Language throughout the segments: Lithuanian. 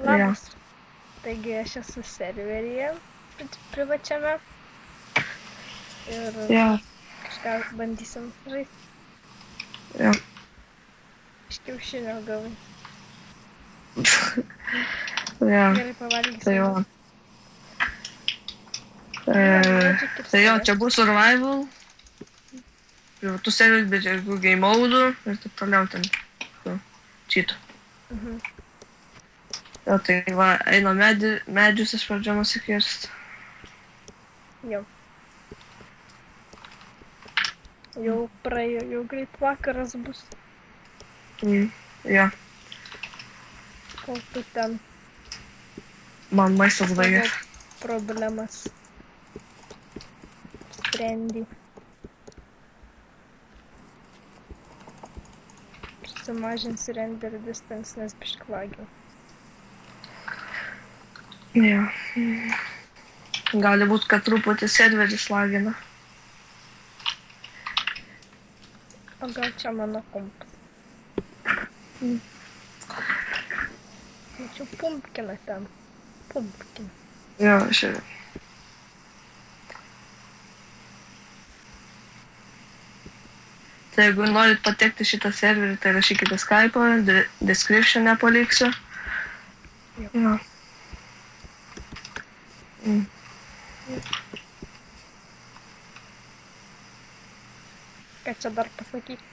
Labas. Taigi aš esu serveryje privačiame ir kažką bandysim žaisti. Iš kiaušinio gavai. Gerai pavalgysim. Tai jo. Tai jo, čia bus survival. Tu serveris, bet jeigu game mode ir taip toliau ten. Čytų. Jo, tai va, eina medžius iš pradžio nusikirst. Jau. Jau praėjo, jau greit vakaras bus. Jo. Kol tu ten Man maistas baigė. problemas sprendi. Sumažinsi render distance, nes biškį lagiau. Jo. Gali būt, kad truputį serveris lagina. O gal čia mano kompas? Mačiau pumpkiną ten. Pumpkiną. Jo, žiūrėjau. Tai jeigu norit patekti šitą serverį, tai rašykite Skype'ą, description'e paliksiu. Jo. Ką čia dar pasakyti?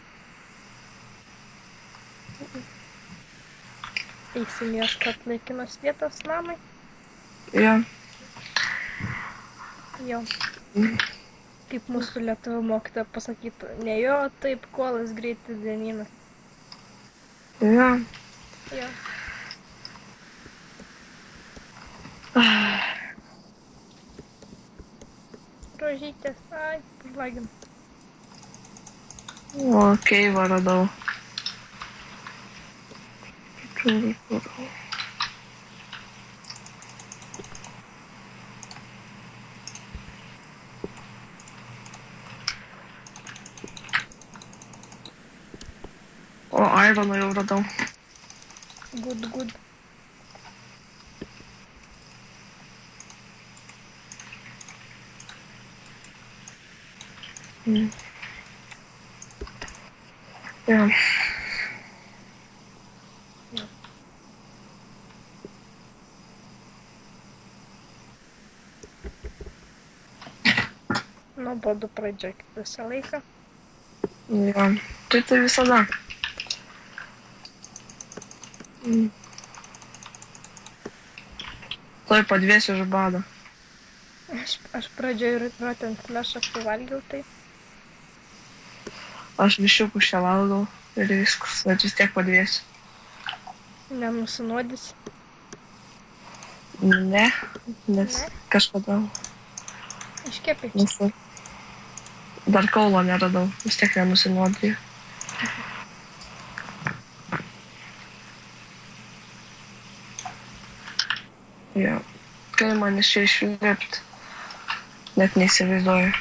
Eisim ieškot laikinos vietos namai? Jo. Jo. Kaip mūsų lietuvių mokytoja pasakytų, ne jo, taip kolas greitis dienynas. Jo. Jo. Rožytės, ai, užlagim. O, keivą radau. O, Ironą jau radau. Good. Jo. Nuobodu pradžioj kaip visą laiką. Jo. Tai visada. Tuoj padvėsiu už badą. Aš pradžioj rotten flashą suvalgiau, tai Aš viščiukų šią valgau ir viskas, bet vis tiek padvėsiu. nenusinuodysi. Ne, nes kažkada. Iškepė. Dar kaulo neradau, vis tiek nenusinuodiju. Jo. Kai man iš čia išlipt, net neįsivaizduoju.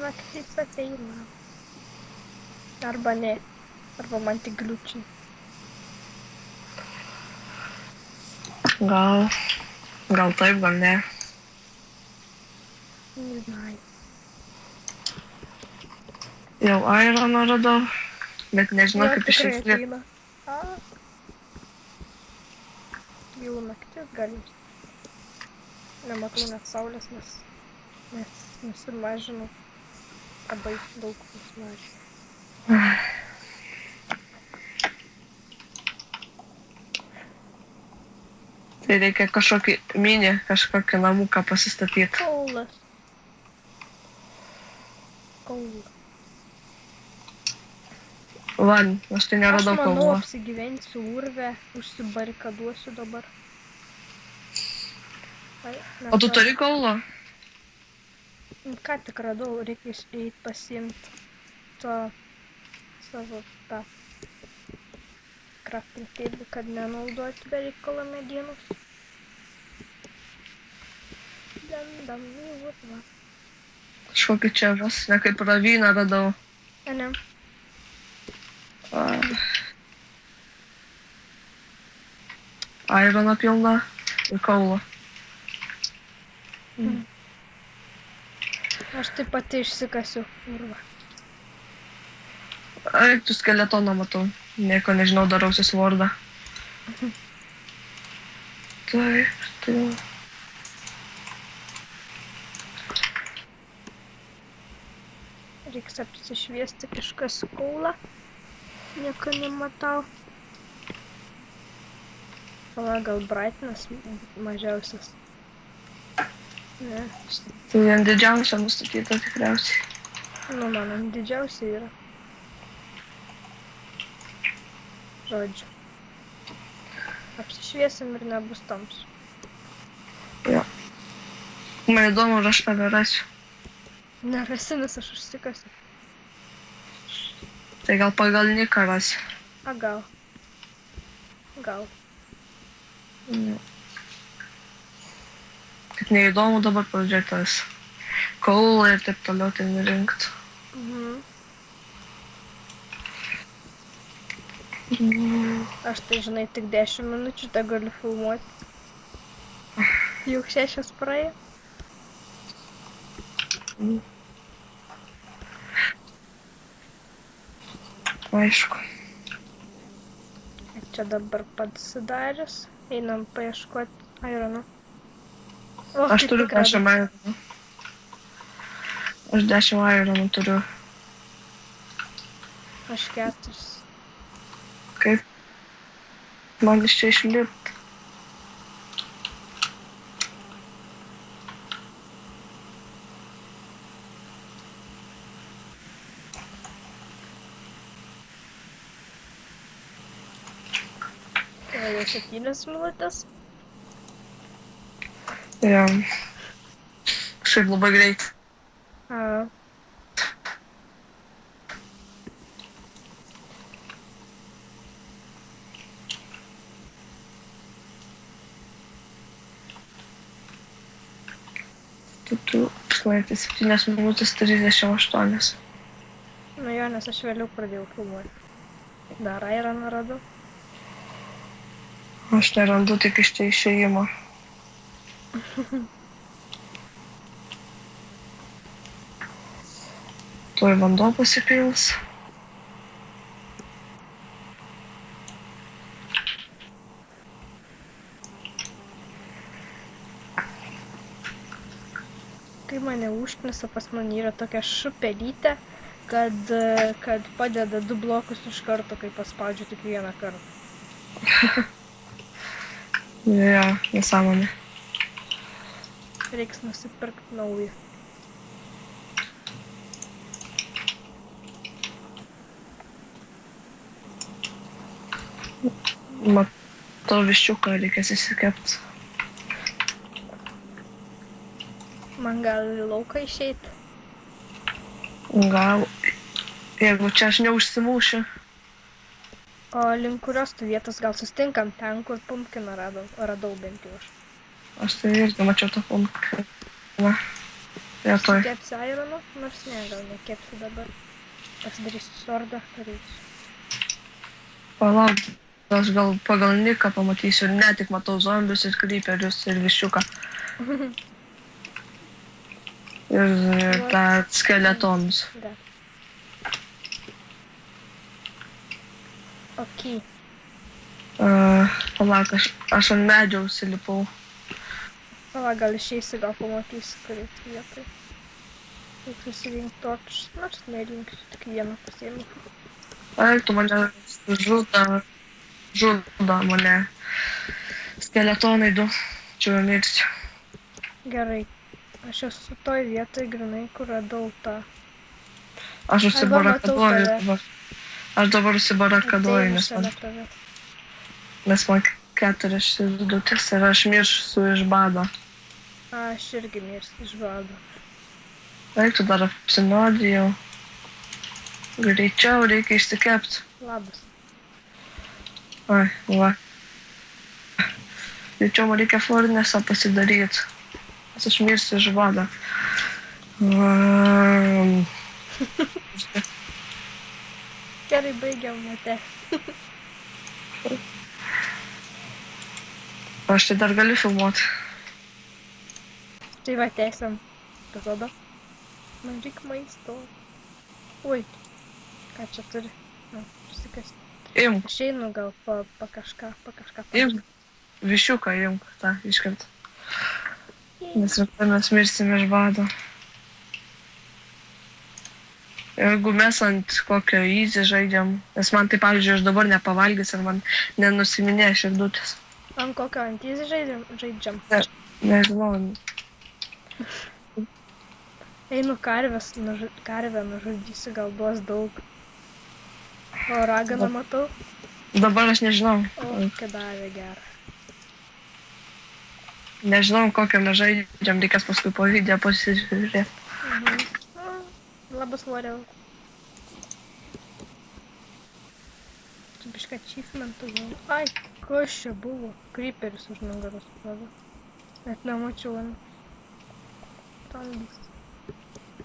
Naktis ateina. Arba ne. Arba man tik gliučiai. Gal taip, gal ne. Nežinai. Jau Ironą radau, bet nežinau kaip iš čia išlipt. Jau naktis gali. Nematau net saulės, nes nusimažinau. Labai daug nusimažinau. Tai reikia kažkokį namuką pasistatyti. Kaulas. Va, aš tai neradau Aš manau, kaulo. apsigyvensiu urvę, užsibarikaduosiu dabar. O tu turi kaulo? Ką tik radau, reikia eiti pasiimti savo tą crafting table, kad nenaudoti be reikalo medienos. Dam į urvą. Kažkokį čia vos, ne kaip ravyną radau. Ne. airono pilna ir kaulo. Aš taip pati išsikasiu urvą. Ai, tu skeletoną matau. Nieko nežinau, darausi svordą. Taip, taip. Reiks apsišviesti kažkas kaulą. Nieko nematau. Pala, gal brightness mažiausias. Ne. Tai vien didžiausia nustatyta tikriausiai. Nu, mano didžiausia yra. Žodžiu. Apsišviesim ir nebus tamsu. Jo. Man įdomu, ar aš tave rasiu. Nerasi, nes aš užsikasiu. Tai gal pagal niką rasiu. A, gal. Gal. Jo. Tik neįdomu dabar pradžiai tas kaulą ir taip toliau tai nerinkti. Aš tai žinai, tik 10 minučių tą galiu filmuoti. Jau 6 praėjo. Aišku. Čia dabar pasidaręs. Einam paieškoti irono. O, Aš turiu 10 ironų. Aš 10 ironų turiu. Aš 4. Kaip man iš čia išlipti? Tai jau 7 minutės. Jo. Kažkaip labai greit. A. Tu, šlaitė 7 minutės 38. Nu jo, nes aš vėliau pradėjau filmuoti. Dar ironą radau. Aš nerandu tik iš čia išėjimo. Tuoj vanduo pasipils. Kai mane užknisa, pas mane yra tokia šupelytė, kad padeda 2 blokus iš karto, kai paspaudžiu tik vieną kartą. Jo, nesąmonė. Reiks nusipirkti naują. Matau viščiuką reikės įsikepti. Man gal į lauką išeiti? Gal, jeigu čia aš neužsimūšiu. O link kurios tu vietos gal sustinkam ten, kur pumpkiną radau bent jau aš. Aš tai irgi mačiau tą pumpkiną. Vietoj. Kepsi ironą? Nors ne, gal nekepsi dabar. Pasidarysiu sordą, pareisiu. Palauk, aš gal pagal niką pamatysiu, ne tik matau zombius ir kryperius ir viščiuką. Ir tą skeletonus. Da. Ok. Palauk, aš ant medžio užsilipau. Pala, gal išeisi, gal pamatysi, kurį vietoj. Reikia susirinkti torčius, nors nerinksiu, tik vieną pasiėmiau. Ai, tu mane žudo mane. Skeletonai 2, čia jau mirsiu. Gerai. Aš esu toj vietoj grinai, kur radau tą. Aš užsibarakaduoju dabar. Aš dabar užsibarakaduoju, nes man 4 širdutės ir aš mirsiu iš bado. Aš irgi mirsiu iš bado. Eik, tu dar apsinuodijau. Greičiau reikia išsikepti. Labas. Ai, va. Greičiau man reikia fornesą pasidaryti. Nes aš mirsiu iš bado. Gerai, baigiam, mate. Aš tai dar galiu filmuoti. Tai va, tęsiam epizodą. Man reik maisto. Ui, ką čia turi? Na, prisikasti. Imk, Aš einu gal pa kažką imk. Višiuką imk, tą iškart. Jei. Nes rytoj mes mirsime iš bado. Jeigu mes ant kokio easy žaidžiam, nes man tai, pavyzdžiui, aš dabar nepavalgys ir man nenusiminėja širdutės. Ant kokio antys žaidžiam. Nežinau, Einu karvę nužudysiu, gal duos daug. O raganą matau. dabar aš nežinau. O, kedavė gerą. Nežinau, kokią mes žaidžiam, reikės paskui po video pasižiūrėti. Labas, Lorel. Čia bišką achievementų jau. Ai, kas čia buvo? Creeperis už nugaros pradė. Net nemačiau ant. Tandys.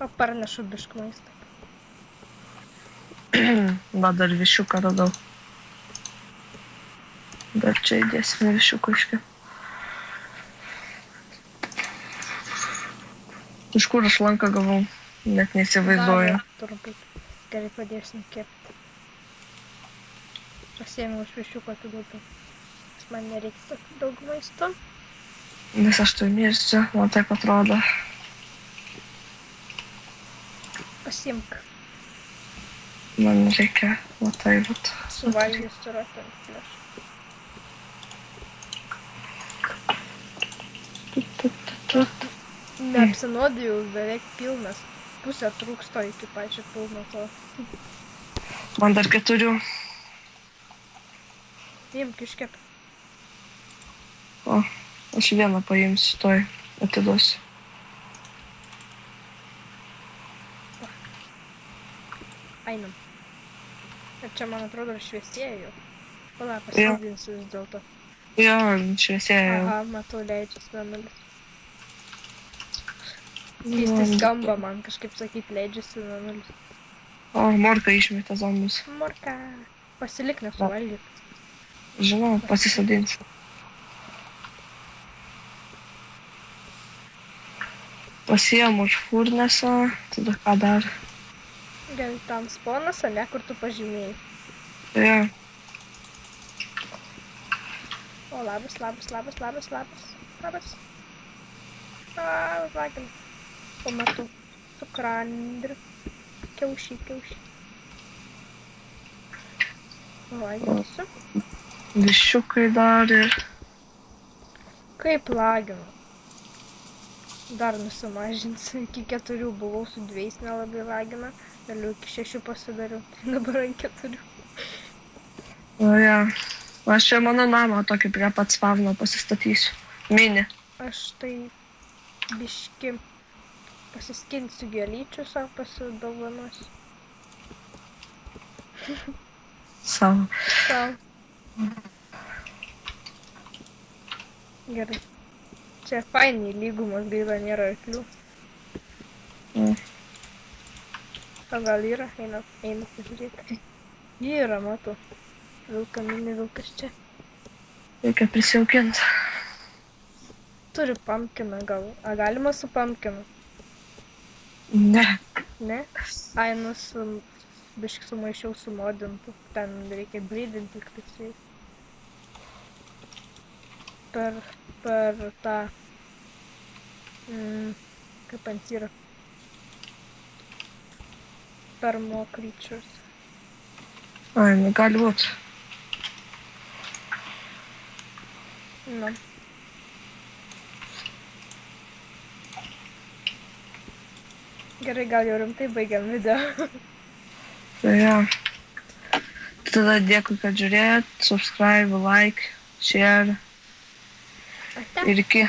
O parnešu bišką maistą. Va, dar višiuką radau. Dar čia įdėsime višiuką iškiai. Iš kur aš lanką gavau? Net neįsivaizduoju. Turbūt. Gerai padėsim kepti. Pasiėmiau iš višiuko atiduodu. Nes man nereiks tokio daug maisto. Nes aš tai mirsiu, man taip atrodo. Pasiimk. Man reikia, va tai vat. Suvalgys yra ten fleš. Neapsinuodijau, beveik pilnas. Pusė trūksto iki pačio pilno to. Man dar 4. Imk iškep. O, aš vieną paimsiu, toj atiduosiu. Einam. Ir čia man atrodo šviesėjo. Pala, pasidinsiu vis dėlto. Jo, šviesėjo. Aha, matau, leidžiasi mėnulis. Keistai skamba man kažkaip sakyt, leidžiasi mėnulis. O, morka išmetė zombius. Morka. Pasilik nesuvalgyt. Žinau, pasisadinsiu. Pasiėmu iš furneso, tada ką dar. Gal tam sponas, ne, kur tu pažymėjai. Jo. O, labas. Labas. A, vagiam. Pamatau. Cukrandrį. Kiaušį. Laginsiu. Višiukai dar ir. Kaip laginu. Dar nusimažinsiu. Iki 4 buvau, su 2 nelabai lagina. Vėliau iki 6 pasidariau. Dabar ant 4. O, jo. Aš čia mano namą tokį prie pat spavno pasistatysiu. Mini. Aš tai biški pasiskinsiu gėlyčių, savo pasidovanosiu. Savo. Gerai. Čia fainiai lygumas, gaila nėra arklių. O gal yra? Einu pažiūrėti. Ji yra, matau. Vilka, mini vilkas čia. Reikia prisijaukinti. Turi pumpkiną gal. A galima su pumpkinu? Ne. Ne? Ai, biški sumaišiau su modintu. Ten reikia blydinti tik tai su jais. Per tą... kaip ant yra. Per more creatures. Ai, nu gali būt. Nu. Gerai, gal jau rimtai baigiam video. Tai jo. Tada dėkui, kad žiūrėjot. Subscribe, like, share. Ate. Ir iki.